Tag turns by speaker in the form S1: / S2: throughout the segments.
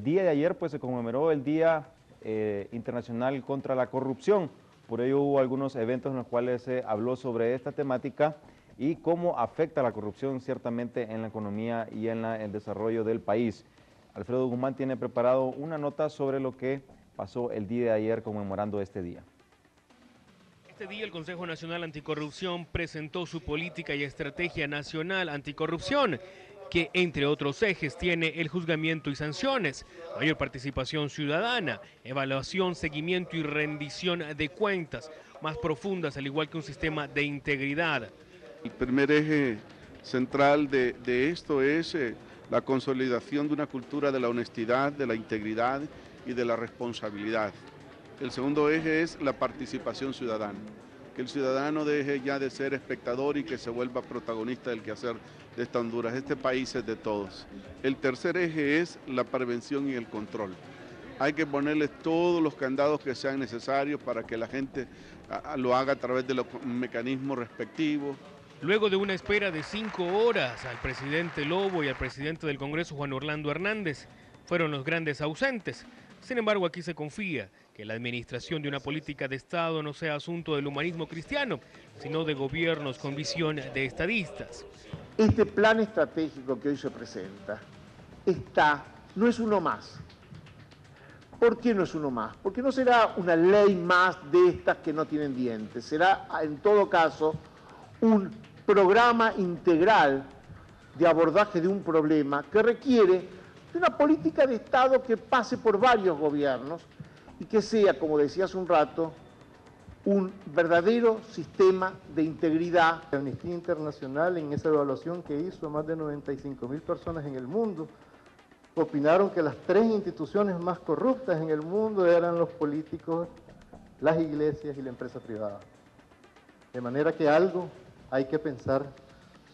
S1: El día de ayer pues se conmemoró el Día Internacional contra la Corrupción. Por ello hubo algunos eventos en los cuales se habló sobre esta temática y cómo afecta la corrupción ciertamente en la economía y en el desarrollo del país. Alfredo Guzmán tiene preparado una nota sobre lo que pasó el día de ayer conmemorando este día.
S2: Este día el Consejo Nacional Anticorrupción presentó su política y estrategia nacional anticorrupción, que entre otros ejes tiene el juzgamiento y sanciones, mayor participación ciudadana, evaluación, seguimiento y rendición de cuentas más profundas, al igual que un sistema de integridad.
S3: El primer eje central de esto es la consolidación de una cultura de la honestidad, de la integridad y de la responsabilidad. El segundo eje es la participación ciudadana, que el ciudadano deje ya de ser espectador y que se vuelva protagonista del quehacer de esta Honduras. Este país es de todos. El tercer eje es la prevención y el control. Hay que ponerle todos los candados que sean necesarios para que la gente lo haga a través de los mecanismos respectivos.
S2: Luego de una espera de 5 horas, al presidente Lobo y al presidente del Congreso, Juan Orlando Hernández, fueron los grandes ausentes. Sin embargo, aquí se confía que la administración de una política de Estado no sea asunto del humanismo cristiano, sino de gobiernos con visión de estadistas.
S4: Este plan estratégico que hoy se presenta no es uno más. ¿Por qué no es uno más? Porque no será una ley más de estas que no tienen dientes, será en todo caso un programa integral de abordaje de un problema que requiere de una política de Estado que pase por varios gobiernos y que sea, como decía hace un rato, un verdadero sistema de integridad.
S5: Amnistía Internacional, en esa evaluación que hizo a más de 95.000 personas en el mundo, opinaron que las 3 instituciones más corruptas en el mundo eran los políticos, las iglesias y la empresa privada. De manera que algo hay que pensar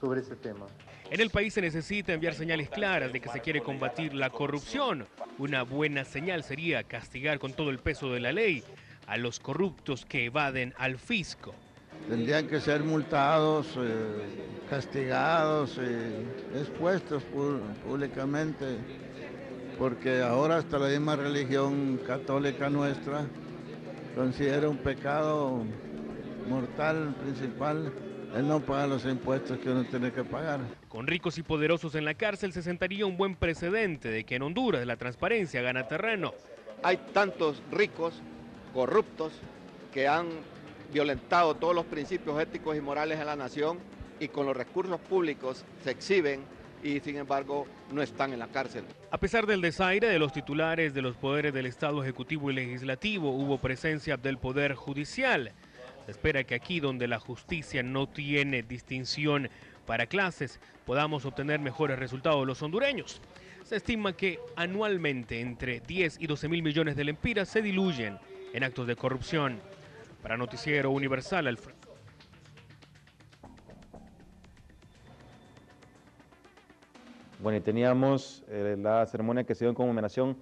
S5: sobre ese tema.
S2: En el país se necesita enviar señales claras de que se quiere combatir la corrupción. Una buena señal sería castigar con todo el peso de la ley a los corruptos que evaden al fisco.
S6: Tendrían que ser multados, castigados, expuestos públicamente, porque ahora hasta la misma religión católica nuestra considera un pecado mortal principal el no pagar los impuestos que uno tiene que pagar.
S2: Con ricos y poderosos en la cárcel se sentaría un buen precedente de que en Honduras la transparencia gana terreno.
S7: Hay tantos ricos, corruptos, que han violentado todos los principios éticos y morales de la nación y con los recursos públicos se exhiben y sin embargo no están en la cárcel.
S2: A pesar del desaire de los titulares de los poderes del Estado Ejecutivo y Legislativo, hubo presencia del Poder Judicial. Se espera que aquí, donde la justicia no tiene distinción para clases, podamos obtener mejores resultados los hondureños. Se estima que anualmente entre 10 y 12 mil millones de lempiras se diluyen en actos de corrupción. Para Noticiero Universal, Alfredo.
S1: Bueno, y teníamos la ceremonia que se dio en conmemoración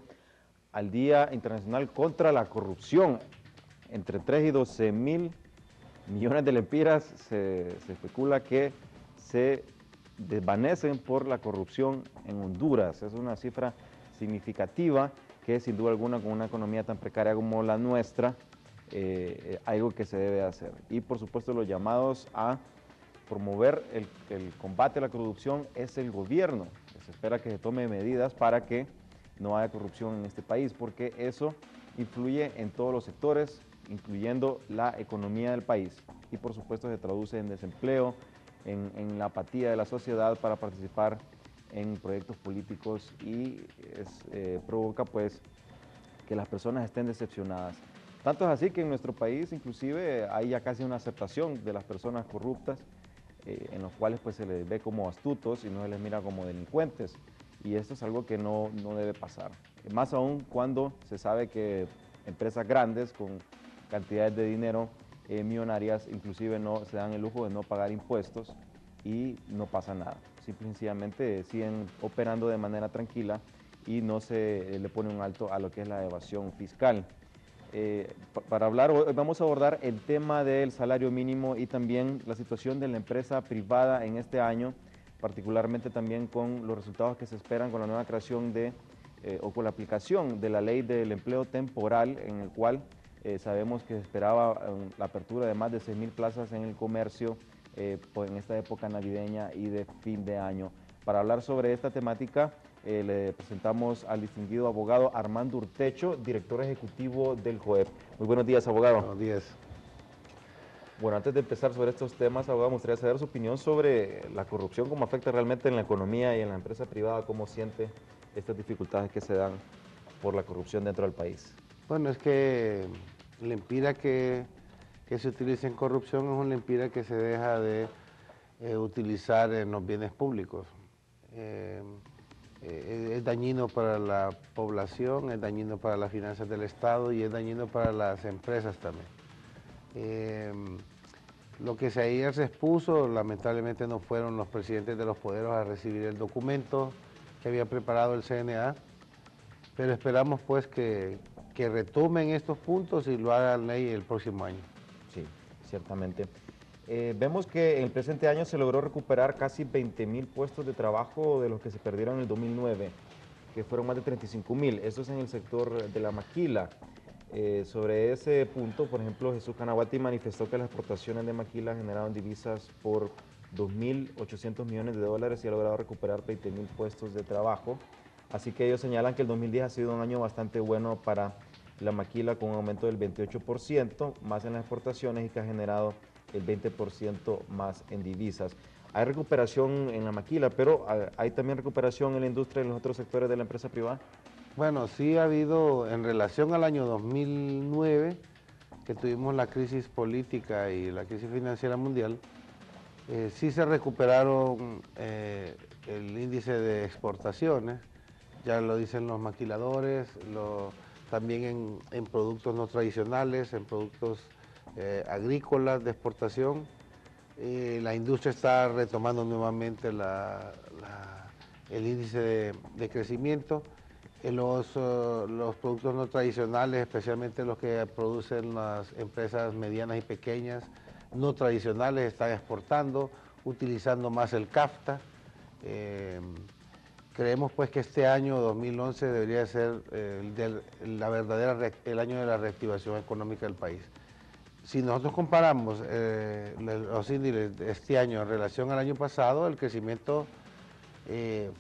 S1: al Día Internacional contra la Corrupción. Entre 3 y 12 mil millones de lempiras se especula que se desvanecen por la corrupción en Honduras. Es una cifra significativa que sin duda alguna con una economía tan precaria como la nuestra, algo que se debe hacer. Y por supuesto los llamados a promover el combate a la corrupción es el gobierno. Se espera que se tome medidas para que no haya corrupción en este país, porque eso influye en todos los sectores, incluyendo la economía del país. Y por supuesto se traduce en desempleo, en la apatía de la sociedad para participar en proyectos políticos y provoca pues que las personas estén decepcionadas. Tanto es así que en nuestro país inclusive hay ya casi una aceptación de las personas corruptas, en los cuales pues se les ve como astutos y no se les mira como delincuentes, y esto es algo que no debe pasar, más aún cuando se sabe que empresas grandes con cantidades de dinero millonarias inclusive no se dan el lujo de no pagar impuestos y no pasa nada, simple y sencillamente siguen operando de manera tranquila y no se le pone un alto a lo que es la evasión fiscal. Para hablar, hoy vamos a abordar el tema del salario mínimo y también la situación de la empresa privada en este año, particularmente también con los resultados que se esperan con la nueva creación de o con la aplicación de la ley del empleo temporal, en el cual sabemos que se esperaba la apertura de más de 6,000 plazas en el comercio pues en esta época navideña y de fin de año. Para hablar sobre esta temática, le presentamos al distinguido abogado Armando Urtecho, director ejecutivo del JOEP. Muy buenos días, abogado.
S8: Buenos días.
S1: Bueno, antes de empezar sobre estos temas, abogado, me gustaría saber su opinión sobre la corrupción, cómo afecta realmente en la economía y en la empresa privada, cómo siente estas dificultades que se dan por la corrupción dentro del país.
S8: Bueno, es que la empira que se utiliza en corrupción es una empira que se deja de utilizar en los bienes públicos. Es dañino para la población, es dañino para las finanzas del Estado y es dañino para las empresas también. Lo que ayer se expuso, lamentablemente no fueron los presidentes de los poderes a recibir el documento que había preparado el CNA, pero esperamos pues que retomen estos puntos y lo hagan ley el próximo año.
S1: Sí, ciertamente. Vemos que en el presente año se logró recuperar casi 20,000 puestos de trabajo de los que se perdieron en el 2009, que fueron más de 35,000. Esto es en el sector de la maquila. Sobre ese punto, por ejemplo, Jesús Canaguati manifestó que las exportaciones de maquila generaron divisas por 2.800 millones de dólares y ha logrado recuperar 20,000 puestos de trabajo. Así que ellos señalan que el 2010 ha sido un año bastante bueno para la maquila, con un aumento del 28% más en las exportaciones y que ha generado el 20% más en divisas. Hay recuperación en la maquila, pero hay también recuperación en la industria y en los otros sectores de la empresa privada.
S8: Bueno, sí ha habido, en relación al año 2009, que tuvimos la crisis política y la crisis financiera mundial, sí se recuperaron el índice de exportaciones, ya lo dicen los maquiladores, también en productos no tradicionales, en productos agrícolas de exportación. La industria está retomando nuevamente el índice de crecimiento. Los productos no tradicionales, especialmente los que producen las empresas medianas y pequeñas, no tradicionales, están exportando, utilizando más el CAFTA. Creemos pues que este año 2011 debería ser el año de la reactivación económica del país. Si nosotros comparamos los índices de este año en relación al año pasado, el crecimiento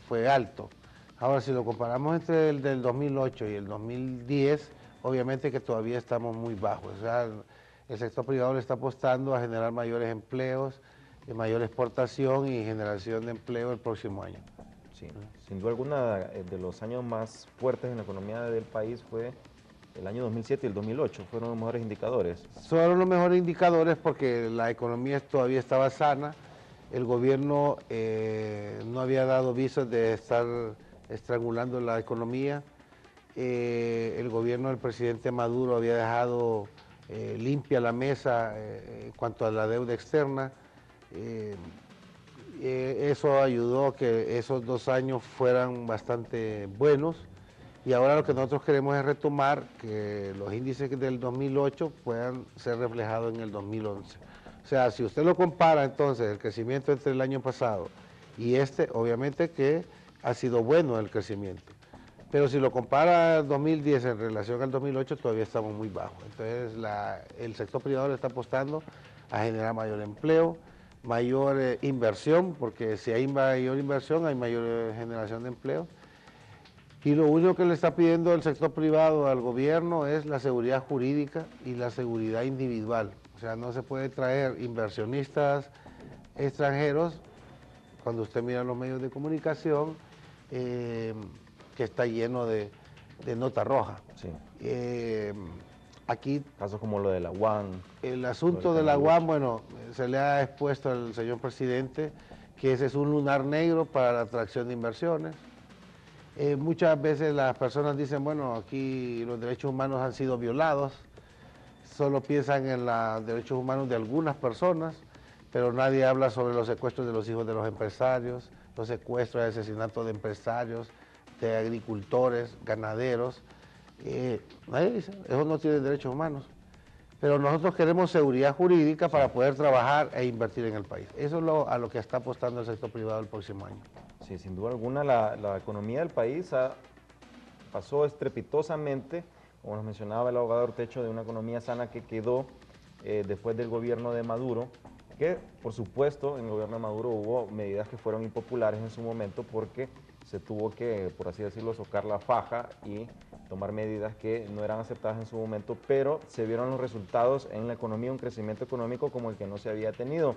S8: fue alto. Ahora, si lo comparamos entre el del 2008 y el 2010, obviamente que todavía estamos muy bajos. O sea, el sector privado le está apostando a generar mayores empleos, mayor exportación y generación de empleo el próximo año.
S1: Sí, sin duda alguna, de los años más fuertes en la economía del país fue el año 2007 y el 2008, fueron los mejores indicadores.
S8: Fueron los mejores indicadores porque la economía todavía estaba sana, el gobierno no había dado visos de estar estrangulando la economía, el gobierno del presidente Maduro había dejado limpia la mesa en cuanto a la deuda externa. Eso ayudó a que esos 2 años fueran bastante buenos y ahora lo que nosotros queremos es retomar que los índices del 2008 puedan ser reflejados en el 2011. O sea, si usted lo compara entonces el crecimiento entre el año pasado y obviamente que ha sido bueno el crecimiento. Pero si lo compara el 2010 en relación al 2008, todavía estamos muy bajos. Entonces, el sector privado le está apostando a generar mayor empleo, mayor inversión, porque si hay mayor inversión, hay mayor generación de empleo. Y lo único que le está pidiendo el sector privado al gobierno es la seguridad jurídica y la seguridad individual. O sea, no se puede traer inversionistas extranjeros, cuando usted mira los medios de comunicación, que está lleno de nota roja.
S1: Sí.
S8: Aquí,
S1: casos como lo de la UAM.
S8: El asunto de la UAM, bueno, se le ha expuesto al señor presidente que ese es un lunar negro para la atracción de inversiones. Muchas veces las personas dicen, bueno, aquí los derechos humanos han sido violados, solo piensan en los derechos humanos de algunas personas, pero nadie habla sobre los secuestros de los hijos de los empresarios, los secuestros y asesinatos de empresarios, de agricultores, ganaderos. Nadie dice, esos no tienen derechos humanos. Pero nosotros queremos seguridad jurídica para poder trabajar e invertir en el país. Eso es a lo que está apostando el sector privado el próximo año.
S1: Sí, sin duda alguna la economía del país ha pasó estrepitosamente, como nos mencionaba el abogado Ortecho, de una economía sana que quedó después del gobierno de Maduro, que por supuesto en el gobierno de Maduro hubo medidas que fueron impopulares en su momento porque se tuvo que, por así decirlo, socar la faja y tomar medidas que no eran aceptadas en su momento, pero se vieron los resultados en la economía, un crecimiento económico como el que no se había tenido.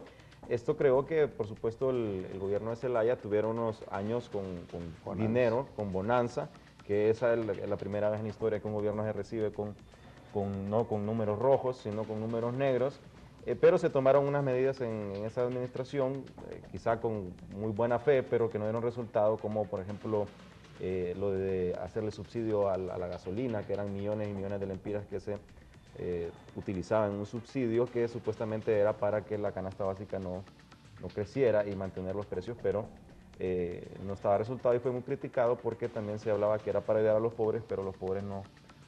S1: Esto creó que, por supuesto, el gobierno de Zelaya tuviera unos años con dinero, con bonanza, que esa es la primera vez en la historia que un gobierno se recibe no con números rojos, sino con números negros. Pero se tomaron unas medidas en esa administración, quizá con muy buena fe, pero que no dieron resultado, como por ejemplo lo de hacerle subsidio a la gasolina, que eran millones y millones de lempiras que se utilizaban en un subsidio que supuestamente era para que la canasta básica no creciera y mantener los precios, pero no estaba resultado y fue muy criticado porque también se hablaba que era para ayudar a los pobres, pero los pobres no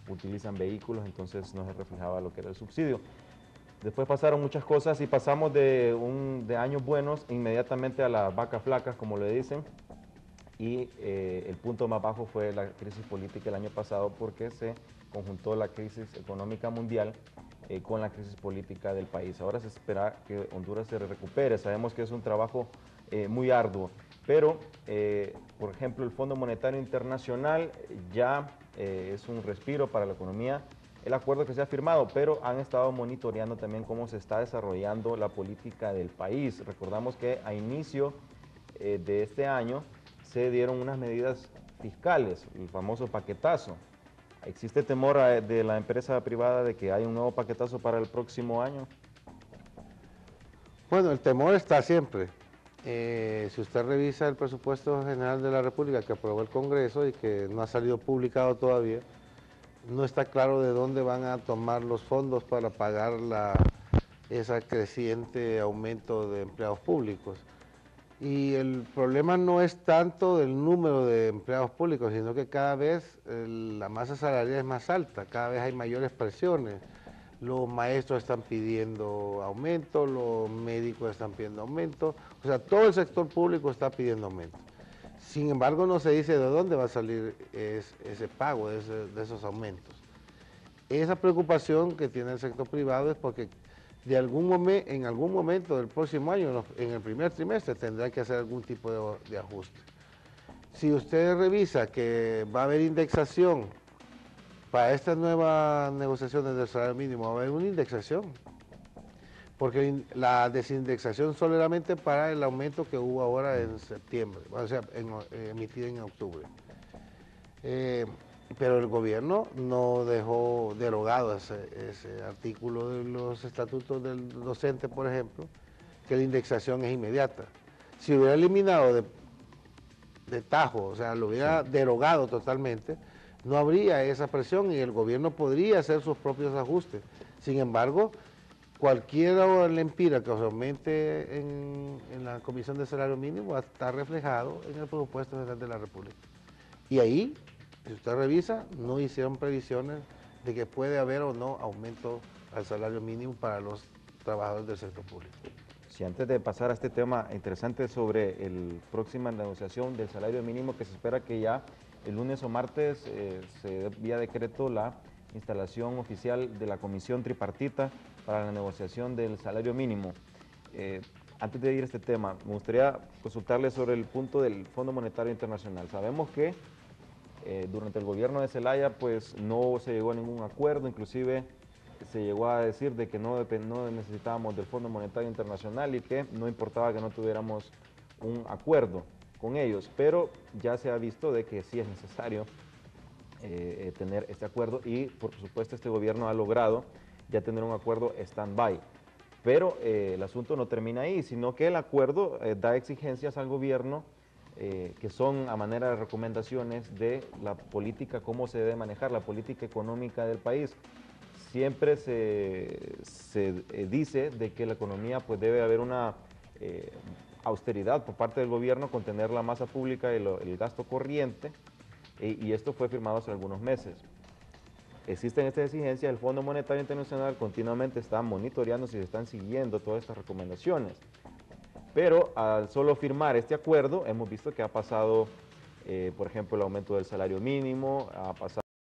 S1: utilizan vehículos, entonces no se reflejaba lo que era el subsidio. Después pasaron muchas cosas y pasamos de años buenos inmediatamente a las vacas flacas, como le dicen, y el punto más bajo fue la crisis política el año pasado porque se conjuntó la crisis económica mundial con la crisis política del país. Ahora se espera que Honduras se recupere, sabemos que es un trabajo muy arduo, pero por ejemplo el Fondo Monetario Internacional ya es un respiro para la economía, el acuerdo que se ha firmado, pero han estado monitoreando también cómo se está desarrollando la política del país. Recordamos que a inicio de este año se dieron unas medidas fiscales, el famoso paquetazo. ¿Existe temor de la empresa privada de que haya un nuevo paquetazo para el próximo año?
S8: Bueno, el temor está siempre. Si usted revisa el presupuesto general de la República que aprobó el Congreso y que no ha salido publicado todavía, no está claro de dónde van a tomar los fondos para pagar ese creciente aumento de empleados públicos. Y el problema no es tanto del número de empleados públicos, sino que cada vez la masa salarial es más alta, cada vez hay mayores presiones. Los maestros están pidiendo aumento, los médicos están pidiendo aumento, o sea, todo el sector público está pidiendo aumento. Sin embargo, no se dice de dónde va a salir ese pago de esos aumentos. Esa preocupación que tiene el sector privado es porque en algún momento del próximo año, en el primer trimestre, tendrá que hacer algún tipo de ajuste. Si usted revisa que va a haber indexación para estas nuevas negociaciones del salario mínimo, va a haber una indexación, porque la desindexación solamente para el aumento que hubo ahora en septiembre, o sea, emitido en octubre. Pero el gobierno no dejó derogado ese artículo de los estatutos del docente, por ejemplo, que la indexación es inmediata. Si hubiera eliminado de tajo, o sea, lo hubiera derogado totalmente, no habría esa presión y el gobierno podría hacer sus propios ajustes. Sin embargo, cualquier lempira que se aumente en la Comisión de Salario Mínimo va a estar reflejado en el presupuesto general de la República. Y ahí, si usted revisa, no hicieron previsiones de que puede haber o no aumento al salario mínimo para los trabajadores del sector público.
S1: Si antes de pasar a este tema interesante sobre la próxima negociación del salario mínimo, que se espera que ya el lunes o martes se dé vía decreto la instalación oficial de la comisión tripartita para la negociación del salario mínimo. Antes de ir a este tema, me gustaría consultarle sobre el punto del Fondo Monetario Internacional. Sabemos que durante el gobierno de Zelaya pues no se llegó a ningún acuerdo, inclusive se llegó a decir de que no necesitábamos del Fondo Monetario Internacional y que no importaba que no tuviéramos un acuerdo con ellos, pero ya se ha visto de que sí es necesario tener este acuerdo y por supuesto este gobierno ha logrado ya tener un acuerdo stand-by. Pero el asunto no termina ahí, sino que el acuerdo da exigencias al gobierno que son a manera de recomendaciones de la política, cómo se debe manejar la política económica del país. Siempre se dice de que la economía pues debe haber una austeridad por parte del gobierno, contener la masa pública y el gasto corriente, y esto fue firmado hace algunos meses. Existen estas exigencias, el Fondo Monetario Internacional continuamente está monitoreando si se están siguiendo todas estas recomendaciones. Pero al solo firmar este acuerdo, hemos visto que ha pasado por ejemplo, el aumento del salario mínimo, a pasar